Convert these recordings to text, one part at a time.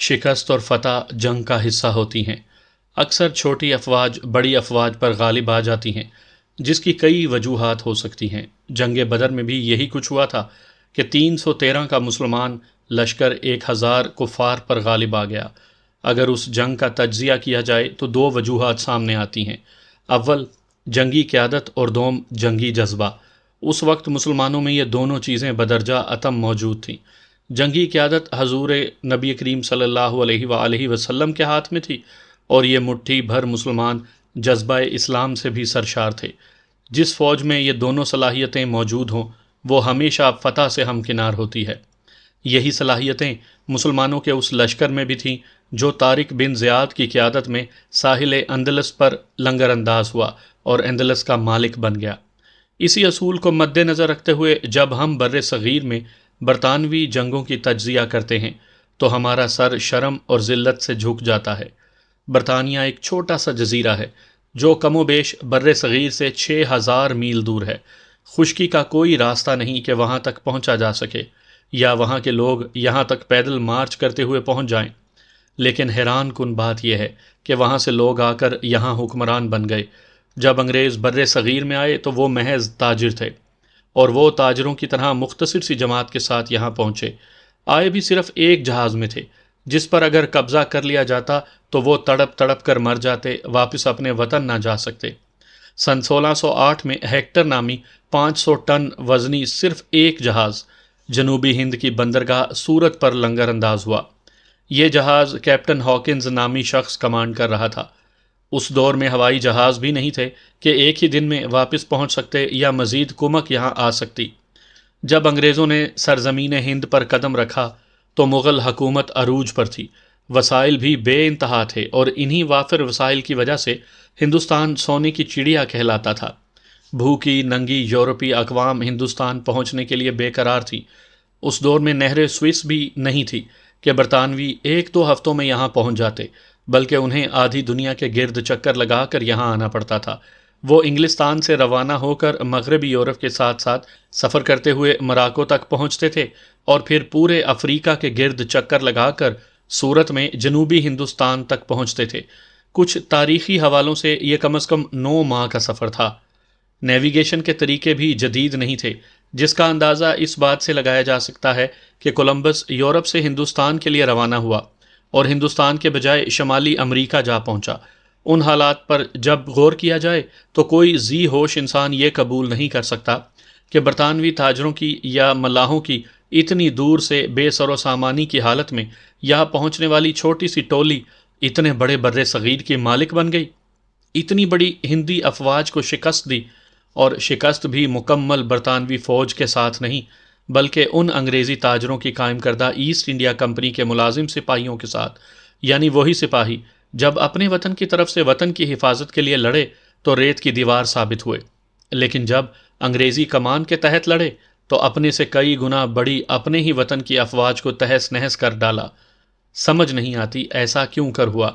شکست اور فتح جنگ کا حصہ ہوتی ہیں۔ اکثر چھوٹی افواج بڑی افواج پر غالب آ جاتی ہیں، جس کی کئی وجوہات ہو سکتی ہیں۔ جنگ بدر میں بھی یہی کچھ ہوا تھا کہ 313 کا مسلمان لشکر 1000 کفار پر غالب آ گیا۔ اگر اس جنگ کا تجزیہ کیا جائے تو دو وجوہات سامنے آتی ہیں۔ اول، جنگی قیادت، اور دوم، جنگی جذبہ۔ اس وقت مسلمانوں میں یہ دونوں چیزیں بدرجہ اتم موجود تھیں۔ جنگی قیادت حضور نبی کریم صلی اللہ علیہ وآلہ وسلم کے ہاتھ میں تھی، اور یہ مٹھی بھر مسلمان جذبہ اسلام سے بھی سرشار تھے۔ جس فوج میں یہ دونوں صلاحیتیں موجود ہوں وہ ہمیشہ فتح سے ہمکنار ہوتی ہے۔ یہی صلاحیتیں مسلمانوں کے اس لشکر میں بھی تھیں جو طارق بن زیاد کی قیادت میں ساحل اندلس پر لنگر انداز ہوا اور اندلس کا مالک بن گیا۔ اسی اصول کو مد نظر رکھتے ہوئے جب ہم بر صغیر میں برطانوی جنگوں کی تجزیہ کرتے ہیں تو ہمارا سر شرم اور ذلت سے جھک جاتا ہے۔ برطانیہ ایک چھوٹا سا جزیرہ ہے جو کم و بیش بر صغیر سے 6000 میل دور ہے۔ خشکی کا کوئی راستہ نہیں کہ وہاں تک پہنچا جا سکے یا وہاں کے لوگ یہاں تک پیدل مارچ کرتے ہوئے پہنچ جائیں۔ لیکن حیران کن بات یہ ہے کہ وہاں سے لوگ آ کر یہاں حکمران بن گئے۔ جب انگریز بر صغیر میں آئے تو وہ محض تاجر تھے، اور وہ تاجروں کی طرح مختصر سی جماعت کے ساتھ یہاں پہنچے۔ آئے بھی صرف ایک جہاز میں تھے، جس پر اگر قبضہ کر لیا جاتا تو وہ تڑپ تڑپ کر مر جاتے، واپس اپنے وطن نہ جا سکتے۔ سن 1608 میں ہیکٹر نامی 500 ٹن وزنی صرف ایک جہاز جنوبی ہند کی بندرگاہ سورت پر لنگر انداز ہوا۔ یہ جہاز کیپٹن ہاکنز نامی شخص کمانڈ کر رہا تھا۔ اس دور میں ہوائی جہاز بھی نہیں تھے کہ ایک ہی دن میں واپس پہنچ سکتے یا مزید کمک یہاں آ سکتی۔ جب انگریزوں نے سرزمین ہند پر قدم رکھا تو مغل حکومت عروج پر تھی، وسائل بھی بے انتہا تھے، اور انہی وافر وسائل کی وجہ سے ہندوستان سونے کی چڑیا کہلاتا تھا۔ بھوکی ننگی یورپی اقوام ہندوستان پہنچنے کے لیے بے قرار تھی۔ اس دور میں نہر سوئس بھی نہیں تھی کہ برطانوی 1-2 ہفتوں میں یہاں پہنچ جاتے، بلکہ انہیں آدھی دنیا کے گرد چکر لگا کر یہاں آنا پڑتا تھا۔ وہ انگلستان سے روانہ ہو کر مغربی یورپ کے ساتھ ساتھ سفر کرتے ہوئے مراکو تک پہنچتے تھے، اور پھر پورے افریقہ کے گرد چکر لگا کر صورت میں جنوبی ہندوستان تک پہنچتے تھے۔ کچھ تاریخی حوالوں سے یہ کم از کم 9 ماہ کا سفر تھا۔ نیویگیشن کے طریقے بھی جدید نہیں تھے، جس کا اندازہ اس بات سے لگایا جا سکتا ہے کہ کولمبس یورپ سے ہندوستان کے لیے روانہ ہوا اور ہندوستان کے بجائے شمالی امریکہ جا پہنچا۔ ان حالات پر جب غور کیا جائے تو کوئی ذی ہوش انسان یہ قبول نہیں کر سکتا کہ برطانوی تاجروں کی یا ملاحوں کی اتنی دور سے بے سر و سامانی کی حالت میں یہاں پہنچنے والی چھوٹی سی ٹولی اتنے بڑے بر صغیر کے مالک بن گئی، اتنی بڑی ہندی افواج کو شکست دی، اور شکست بھی مکمل برطانوی فوج کے ساتھ نہیں بلکہ ان انگریزی تاجروں کی قائم کردہ ایسٹ انڈیا کمپنی کے ملازم سپاہیوں کے ساتھ۔ یعنی وہی سپاہی جب اپنے وطن کی طرف سے وطن کی حفاظت کے لیے لڑے تو ریت کی دیوار ثابت ہوئے، لیکن جب انگریزی کمان کے تحت لڑے تو اپنے سے کئی گنا بڑی اپنے ہی وطن کی افواج کو تہس نہس کر ڈالا۔ سمجھ نہیں آتی ایسا کیوں کر ہوا۔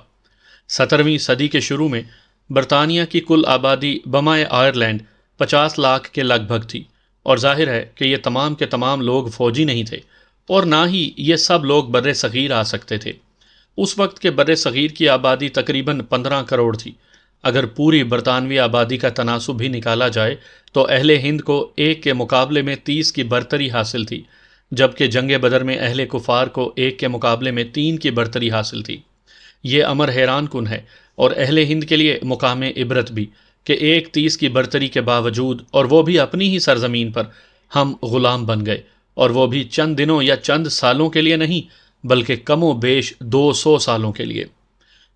17ویں صدی کے شروع میں برطانیہ کی کل آبادی بمائے آئرلینڈ 50 لاکھ کے لگ بھگ تھی، اور ظاہر ہے کہ یہ تمام کے تمام لوگ فوجی نہیں تھے، اور نہ ہی یہ سب لوگ بر صغیر آ سکتے تھے۔ اس وقت کے بر صغیر کی آبادی تقریباً 15 کروڑ تھی۔ اگر پوری برطانوی آبادی کا تناسب بھی نکالا جائے تو اہل ہند کو 1 کے مقابلے میں 30 کی برتری حاصل تھی، جبکہ جنگ بدر میں اہل کفار کو 1 کے مقابلے میں 3 کی برتری حاصل تھی۔ یہ امر حیران کن ہے، اور اہل ہند کے لیے مقام عبرت بھی، کہ 30 کی برتری کے باوجود، اور وہ بھی اپنی ہی سرزمین پر، ہم غلام بن گئے، اور وہ بھی چند دنوں یا چند سالوں کے لیے نہیں بلکہ کم و بیش 200 سالوں کے لیے۔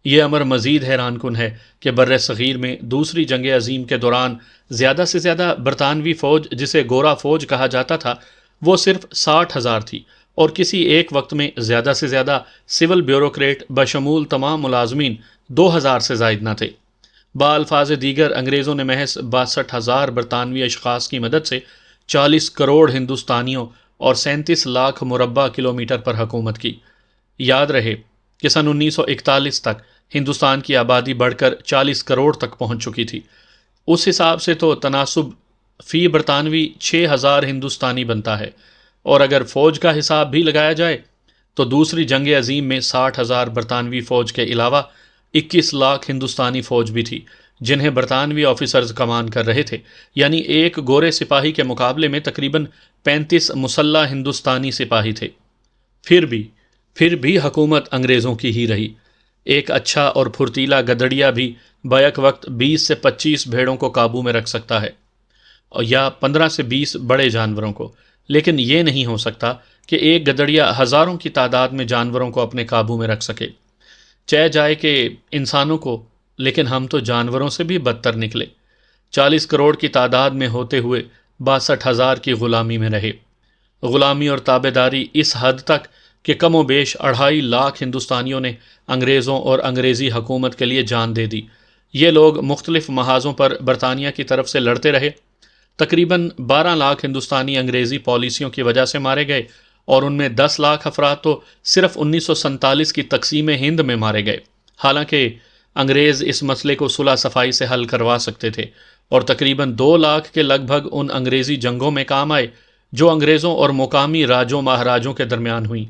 یہ امر مزید حیران کن ہے کہ بر صغیر میں دوسری جنگ عظیم کے دوران زیادہ سے زیادہ برطانوی فوج، جسے گورا فوج کہا جاتا تھا، وہ صرف 60,000 تھی، اور کسی ایک وقت میں زیادہ سے زیادہ سول بیوروکریٹ بشمول تمام ملازمین 2,000 سے زائد نہ تھے۔ بالفاظ دیگر انگریزوں نے محض 62,000 برطانوی اشخاص کی مدد سے 40 کروڑ ہندوستانیوں اور 37 لاکھ مربع کلومیٹر پر حکومت کی۔ یاد رہے کہ سن 1941 تک ہندوستان کی آبادی بڑھ کر 40 کروڑ تک پہنچ چکی تھی۔ اس حساب سے تو تناسب فی برطانوی 6,000 ہندوستانی بنتا ہے، اور اگر فوج کا حساب بھی لگایا جائے تو دوسری جنگ عظیم میں 60,000 برطانوی فوج کے علاوہ 21 لاکھ ہندوستانی فوج بھی تھی، جنہیں برطانوی آفیسرز کمان کر رہے تھے، یعنی ایک گورے سپاہی کے مقابلے میں تقریباً 35 مسلح ہندوستانی سپاہی تھے۔ پھر بھی حکومت انگریزوں کی ہی رہی۔ ایک اچھا اور پھرتیلا گدڑیا بھی بیک وقت 20 سے 25 بھیڑوں کو قابو میں رکھ سکتا ہے، یا 15 سے 20 بڑے جانوروں کو، لیکن یہ نہیں ہو سکتا کہ ایک گدڑیا ہزاروں کی تعداد میں جانوروں کو اپنے قابو میں رکھ سکے۔ چہ جائے کہ انسانوں کو، لیکن ہم تو جانوروں سے بھی بدتر نکلے۔ 40 کروڑ کی تعداد میں ہوتے ہوئے 62,000 کی غلامی میں رہے۔ غلامی اور تابع داری اس حد تک کہ کم و بیش 2.5 لاکھ ہندوستانیوں نے انگریزوں اور انگریزی حکومت کے لیے جان دے دی۔ یہ لوگ مختلف محاذوں پر برطانیہ کی طرف سے لڑتے رہے۔ تقریباً 12 لاکھ ہندوستانی انگریزی پالیسیوں کی وجہ سے مارے گئے، اور ان میں 10 لاکھ افراد تو صرف 1947 کی تقسیم ہند میں مارے گئے۔ حالانکہ انگریز اس مسئلے کو صلح صفائی سے حل کروا سکتے تھے، اور تقریباً 2 لاکھ کے لگ بھگ ان انگریزی جنگوں میں کام آئے جو انگریزوں اور مقامی راجوں مہاراجوں کے درمیان ہوئیں۔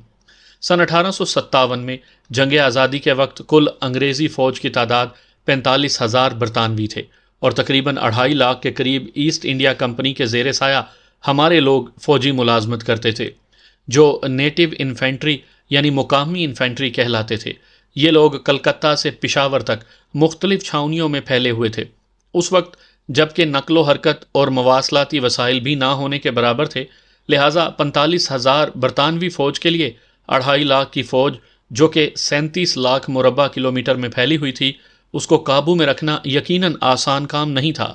سن 1857 میں جنگ آزادی کے وقت کل انگریزی فوج کی تعداد 45,000 برطانوی تھے، اور تقریباً 2.5 لاکھ کے قریب ایسٹ انڈیا کمپنی کے زیر سایہ ہمارے لوگ فوجی ملازمت کرتے تھے، جو نیٹو انفینٹری یعنی مقامی انفینٹری کہلاتے تھے۔ یہ لوگ کلکتہ سے پشاور تک مختلف چھاؤنیوں میں پھیلے ہوئے تھے۔ اس وقت جبکہ نقل و حرکت اور مواصلاتی وسائل بھی نہ ہونے کے برابر تھے، لہٰذا 45,000 برطانوی فوج کے لیے 2.5 لاکھ کی فوج، جو کہ 37 لاکھ مربع کلومیٹر میں پھیلی ہوئی تھی، اس کو قابو میں رکھنا یقیناً آسان کام نہیں تھا۔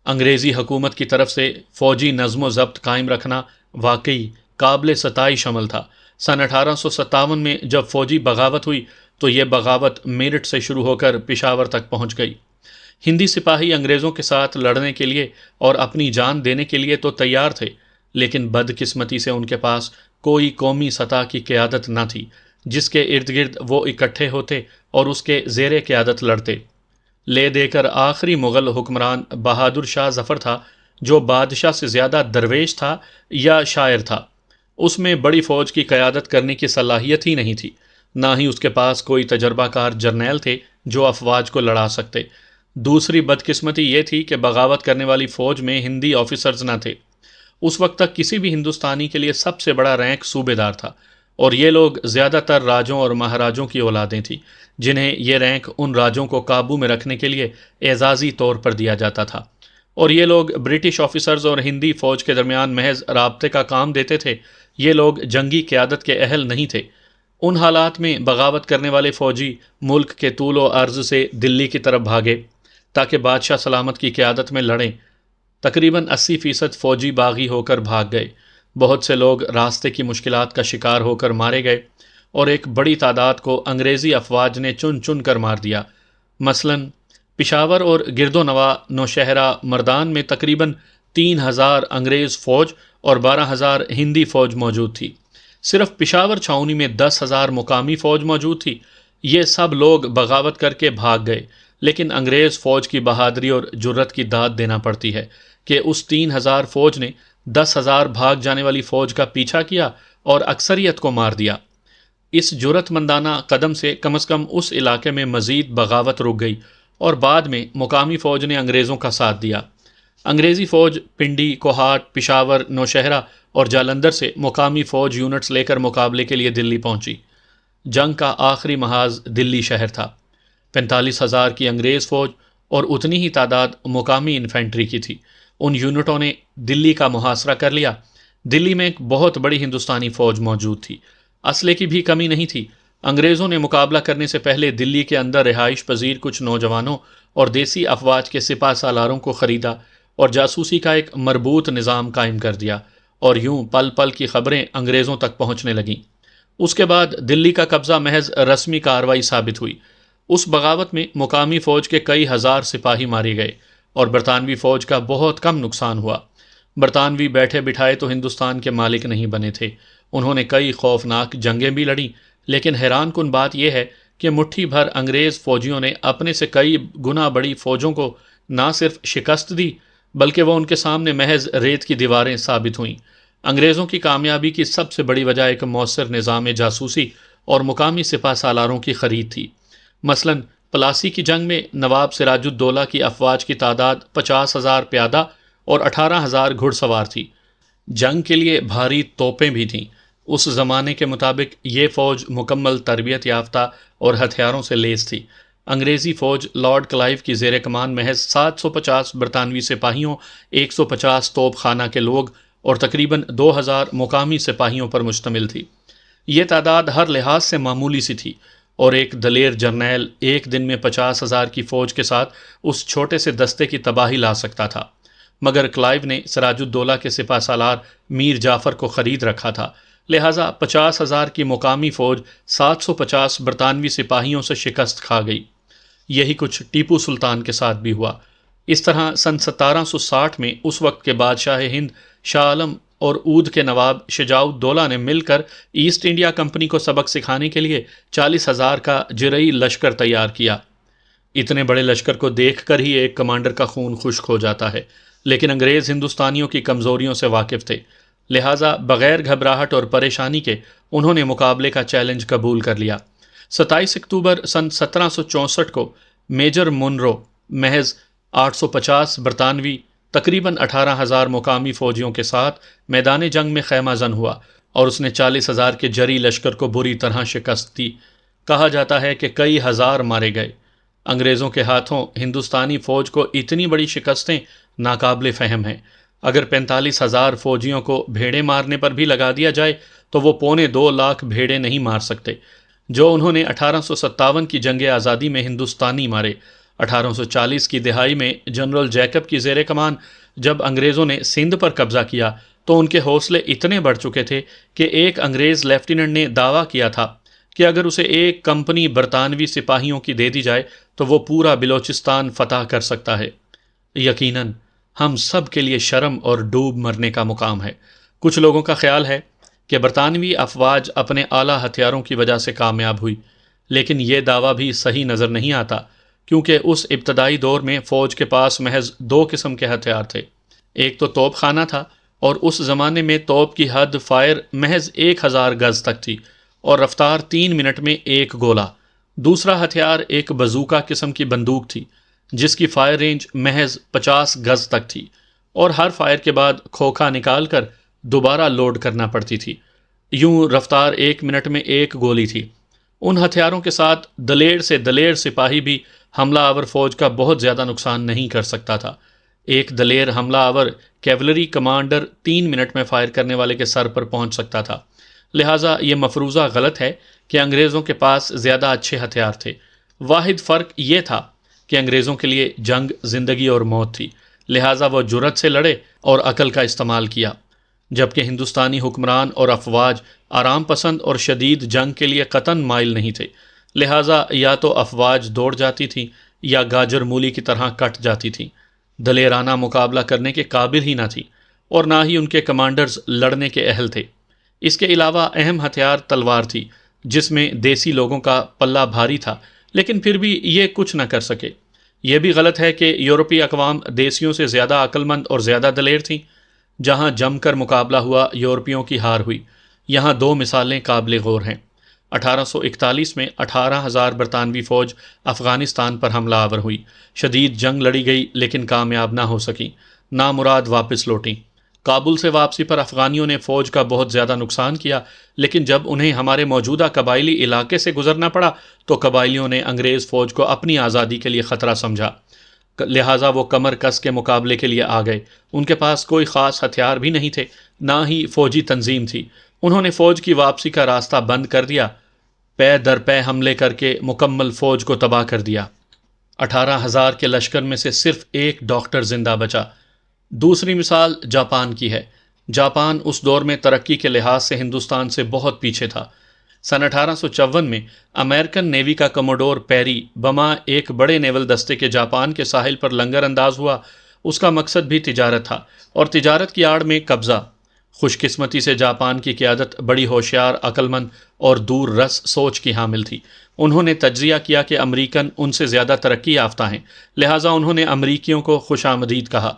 انگریزی حکومت کی طرف سے فوجی نظم و ضبط قائم رکھنا واقعی قابل ستائش عمل تھا۔ سن 1857 میں جب فوجی بغاوت ہوئی تو یہ بغاوت میرٹھ سے شروع ہو کر پشاور تک پہنچ گئی۔ ہندی سپاہی انگریزوں کے ساتھ لڑنے کے لیے اور اپنی جان دینے کے لیے تو تیار تھے، لیکن بدقسمتی سے ان کے پاس کوئی قومی سطح کی قیادت نہ تھی جس کے ارد گرد وہ اکٹھے ہوتے اور اس کے زیر قیادت لڑتے۔ لے دے کر آخری مغل حکمران بہادر شاہ ظفر تھا، جو بادشاہ سے زیادہ درویش تھا یا شاعر تھا۔ اس میں بڑی فوج کی قیادت کرنے کی صلاحیت ہی نہیں تھی، نہ ہی اس کے پاس کوئی تجربہ کار جرنیل تھے جو افواج کو لڑا سکتے۔ دوسری بدقسمتی یہ تھی کہ بغاوت کرنے والی فوج میں ہندی آفیسرز نہ تھے۔ اس وقت تک کسی بھی ہندوستانی کے لیے سب سے بڑا رینک صوبے دار تھا، اور یہ لوگ زیادہ تر راجوں اور مہاراجوں کی اولادیں تھیں، جنہیں یہ رینک ان راجوں کو قابو میں رکھنے کے لیے اعزازی طور پر دیا جاتا تھا، اور یہ لوگ برٹش آفیسرز اور ہندی فوج کے درمیان محض رابطے کا کام دیتے تھے۔ یہ لوگ جنگی قیادت کے اہل نہیں تھے۔ ان حالات میں بغاوت کرنے والے فوجی ملک کے طول و عرض سے دلی کی طرف بھاگے تاکہ بادشاہ سلامت کی قیادت میں لڑیں۔ تقریباً 80% فوجی باغی ہو کر بھاگ گئے۔ بہت سے لوگ راستے کی مشکلات کا شکار ہو کر مارے گئے، اور ایک بڑی تعداد کو انگریزی افواج نے چن چن کر مار دیا۔ مثلاً پشاور اور گرد و نواح، نوشہرہ، مردان میں تقریباً 3,000 انگریز فوج اور 12,000 ہندی فوج موجود تھی۔ صرف پشاور چھاؤنی میں 10,000 مقامی فوج موجود تھی۔ یہ سب لوگ بغاوت کر کے بھاگ گئے، لیکن انگریز فوج کی بہادری اور جرت کی داد دینا پڑتی ہے کہ اس 3,000 فوج نے 10,000 بھاگ جانے والی فوج کا پیچھا کیا اور اکثریت کو مار دیا۔ اس جرت مندانہ قدم سے کم از کم اس علاقے میں مزید بغاوت رک گئی، اور بعد میں مقامی فوج نے انگریزوں کا ساتھ دیا۔ انگریزی فوج پنڈی، کوہاٹ، پشاور، نوشہرہ اور جالندھر سے مقامی فوج یونٹس لے کر مقابلے کے لیے دلی پہنچی۔ جنگ کا آخری محاذ دلی شہر تھا۔ 45,000 کی انگریز فوج اور اتنی ہی تعداد مقامی انفینٹری کی تھی۔ ان یونٹوں نے دلی کا محاصرہ کر لیا۔ دلی میں ایک بہت بڑی ہندوستانی فوج موجود تھی۔ اسلحے کی بھی کمی نہیں تھی۔ انگریزوں نے مقابلہ کرنے سے پہلے دلی کے اندر رہائش پذیر کچھ نوجوانوں اور دیسی افواج کے سپہ سالاروں کو خریدا اور جاسوسی کا ایک مربوط نظام قائم کر دیا، اور یوں پل پل کی خبریں انگریزوں تک پہنچنے لگیں۔ اس کے بعد دلی کا قبضہ محض رسمی کارروائی ثابت ہوئی۔ اس بغاوت میں مقامی فوج کے کئی ہزار سپاہی مارے گئے، اور برطانوی فوج کا بہت کم نقصان ہوا۔ برطانوی بیٹھے بٹھائے تو ہندوستان کے مالک نہیں بنے تھے۔ انہوں نے کئی خوفناک جنگیں بھی لڑیں، لیکن حیران کن بات یہ ہے کہ مٹھی بھر انگریز فوجیوں نے اپنے سے کئی گنا بڑی فوجوں کو نہ صرف شکست دی، بلکہ وہ ان کے سامنے محض ریت کی دیواریں ثابت ہوئیں۔ انگریزوں کی کامیابی کی سب سے بڑی وجہ ایک مؤثر نظام جاسوسی اور مقامی سپہ سالاروں کی خرید تھی۔ مثلاً پلاسی کی جنگ میں نواب سراج الدولہ کی افواج کی تعداد 50,000 پیادہ اور 18,000 گھڑ سوار تھی۔ جنگ کے لیے بھاری توپیں بھی تھیں۔ اس زمانے کے مطابق یہ فوج مکمل تربیت یافتہ اور ہتھیاروں سے لیس تھی۔ انگریزی فوج لارڈ کلائیو کی زیر کمان محض 750 برطانوی سپاہیوں، 150 توپ خانہ کے لوگ اور تقریباً 2000 مقامی سپاہیوں پر مشتمل تھی۔ یہ تعداد ہر لحاظ سے معمولی سی تھی، اور ایک دلیر جرنیل ایک دن میں 50,000 کی فوج کے ساتھ اس چھوٹے سے دستے کی تباہی لا سکتا تھا۔ مگر کلائیو نے سراج الدولہ کے سپہ سالار میر جعفر کو خرید رکھا تھا، لہٰذا 50,000 کی مقامی فوج 750 برطانوی سپاہیوں سے شکست کھا گئی۔ یہی کچھ ٹیپو سلطان کے ساتھ بھی ہوا۔ اس طرح سن 1760 میں اس وقت کے بادشاہ ہند شاہ عالم اور اودھ کے نواب شجاع الدولہ نے مل کر ایسٹ انڈیا کمپنی کو سبق سکھانے کے لیے 40,000 کا جرئی لشکر تیار کیا۔ اتنے بڑے لشکر کو دیکھ کر ہی ایک کمانڈر کا خون خشک ہو جاتا ہے، لیکن انگریز ہندوستانیوں کی کمزوریوں سے واقف تھے، لہٰذا بغیر گھبراہٹ اور پریشانی کے انہوں نے مقابلے کا چیلنج قبول کر لیا۔ 27 اکتوبر سن 1764 کو میجر منرو محض 850 برطانوی تقریباً 18,000 مقامی فوجیوں کے ساتھ میدان جنگ میں خیمہ زن ہوا اور اس نے 40,000 کے جری لشکر کو بری طرح شکست دی۔ کہا جاتا ہے کہ کئی ہزار مارے گئے۔ انگریزوں کے ہاتھوں ہندوستانی فوج کو اتنی بڑی شکستیں ناقابل فہم ہیں۔ اگر 45,000 فوجیوں کو بھیڑے مارنے پر بھی لگا دیا جائے تو وہ 2.25 لاکھ بھیڑے نہیں مار سکتے جو انہوں نے 1857 کی جنگ آزادی میں ہندوستانی مارے۔ 1840 کی دہائی میں جنرل جیکب کی زیر کمان جب انگریزوں نے سندھ پر قبضہ کیا تو ان کے حوصلے اتنے بڑھ چکے تھے کہ ایک انگریز لیفٹیننٹ نے دعویٰ کیا تھا کہ اگر اسے ایک کمپنی برطانوی سپاہیوں کی دے دی جائے تو وہ پورا بلوچستان فتح کر سکتا ہے۔ یقیناً ہم سب کے لیے شرم اور ڈوب مرنے کا مقام ہے۔ کچھ لوگوں کا خیال ہے کہ برطانوی افواج اپنے اعلیٰ ہتھیاروں کی وجہ سے کامیاب ہوئی، لیکن یہ دعویٰ بھی صحیح نظر نہیں آتا، کیونکہ اس ابتدائی دور میں فوج کے پاس محض 2 قسم کے ہتھیار تھے۔ ایک تو توپ خانہ تھا، اور اس زمانے میں توپ کی حد فائر محض 1000 گز تک تھی اور رفتار 3 منٹ میں 1 گولہ۔ دوسرا ہتھیار ایک بزوکا قسم کی بندوق تھی جس کی فائر رینج محض 50 گز تک تھی اور ہر فائر کے بعد کھوکھا نکال کر دوبارہ لوڈ کرنا پڑتی تھی۔ یوں رفتار 1 منٹ میں 1 گولی تھی۔ ان ہتھیاروں کے ساتھ دلیر سے دلیر سپاہی بھی حملہ آور فوج کا بہت زیادہ نقصان نہیں کر سکتا تھا۔ ایک دلیر حملہ آور کیولری کمانڈر 3 منٹ میں فائر کرنے والے کے سر پر پہنچ سکتا تھا۔ لہٰذا یہ مفروضہ غلط ہے کہ انگریزوں کے پاس زیادہ اچھے ہتھیار تھے۔ واحد فرق یہ تھا کہ انگریزوں کے لیے جنگ زندگی اور موت تھی، لہٰذا وہ جرأت سے لڑے اور عقل کا استعمال کیا، جبکہ ہندوستانی حکمران اور افواج آرام پسند اور شدید جنگ کے لیے قطعاً مائل نہیں تھے، لہٰذا یا تو افواج دوڑ جاتی تھیں یا گاجر مولی کی طرح کٹ جاتی تھیں۔ دلیرانہ مقابلہ کرنے کے قابل ہی نہ تھی اور نہ ہی ان کے کمانڈرز لڑنے کے اہل تھے۔ اس کے علاوہ اہم ہتھیار تلوار تھی، جس میں دیسی لوگوں کا پلہ بھاری تھا، لیکن پھر بھی یہ کچھ نہ کر سکے۔ یہ بھی غلط ہے کہ یورپی اقوام دیسیوں سے زیادہ عقل مند اور زیادہ دلیر تھیں۔ جہاں جم کر مقابلہ ہوا یورپیوں کی ہار ہوئی۔ یہاں 2 مثالیں قابل غور ہیں۔ 1841 میں 18,000 برطانوی فوج افغانستان پر حملہ آور ہوئی۔ شدید جنگ لڑی گئی لیکن کامیاب نہ ہو سکی، نامراد واپس لوٹیں۔ کابل سے واپسی پر افغانیوں نے فوج کا بہت زیادہ نقصان کیا، لیکن جب انہیں ہمارے موجودہ قبائلی علاقے سے گزرنا پڑا تو قبائلیوں نے انگریز فوج کو اپنی آزادی کے لیے خطرہ سمجھا، لہٰذا وہ کمر کس کے مقابلے کے لیے آ گئے۔ ان کے پاس کوئی خاص ہتھیار بھی نہیں تھے، نہ ہی فوجی تنظیم تھی۔ انہوں نے فوج کی واپسی کا راستہ بند کر دیا، پے در پے حملے کر کے مکمل فوج کو تباہ کر دیا۔ 18,000 کے لشکر میں سے صرف 1 ڈاکٹر زندہ بچا۔ دوسری مثال جاپان کی ہے۔ جاپان اس دور میں ترقی کے لحاظ سے ہندوستان سے بہت پیچھے تھا۔ سن 1854 میں امریکن نیوی کا کموڈور پیری بما ایک بڑے نیول دستے کے جاپان کے ساحل پر لنگر انداز ہوا۔ اس کا مقصد بھی تجارت تھا اور تجارت کی آڑ میں قبضہ۔ خوش قسمتی سے جاپان کی قیادت بڑی ہوشیار، عقل مند اور دور رس سوچ کی حامل تھی۔ انہوں نے تجزیہ کیا کہ امریکن ان سے زیادہ ترقی یافتہ ہیں، لہٰذا انہوں نے امریکیوں کو خوش آمدید کہا،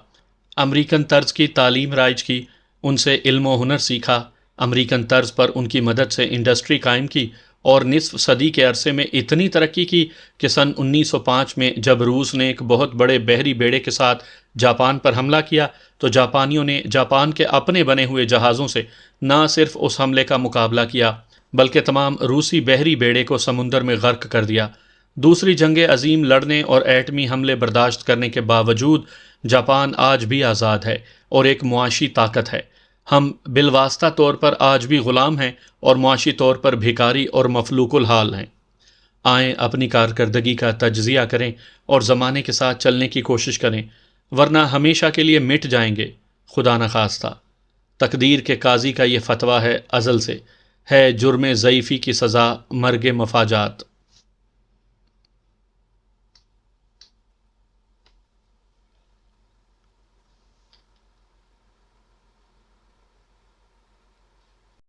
امریکن طرز کی تعلیم رائج کی، ان سے علم و ہنر سیکھا، امریکن طرز پر ان کی مدد سے انڈسٹری قائم کی اور نصف صدی کے عرصے میں اتنی ترقی کی کہ سن 1905 میں جب روس نے ایک بہت بڑے بحری بیڑے کے ساتھ جاپان پر حملہ کیا تو جاپانیوں نے جاپان کے اپنے بنے ہوئے جہازوں سے نہ صرف اس حملے کا مقابلہ کیا بلکہ تمام روسی بحری بیڑے کو سمندر میں غرق کر دیا۔ دوسری جنگ عظیم لڑنے اور ایٹمی حملے برداشت کرنے کے باوجود جاپان آج بھی آزاد ہے اور ایک معاشی طاقت ہے۔ ہم بالواسطہ طور پر آج بھی غلام ہیں اور معاشی طور پر بھکاری اور مفلوک الحال ہیں۔ آئیں اپنی کارکردگی کا تجزیہ کریں اور زمانے کے ساتھ چلنے کی کوشش کریں، ورنہ ہمیشہ کے لیے مٹ جائیں گے۔ خدا نخواستہ۔ تقدیر کے قاضی کا یہ فتویٰ ہے ازل سے، ہے جرم ضعیفی کی سزا مرگ مفاجات۔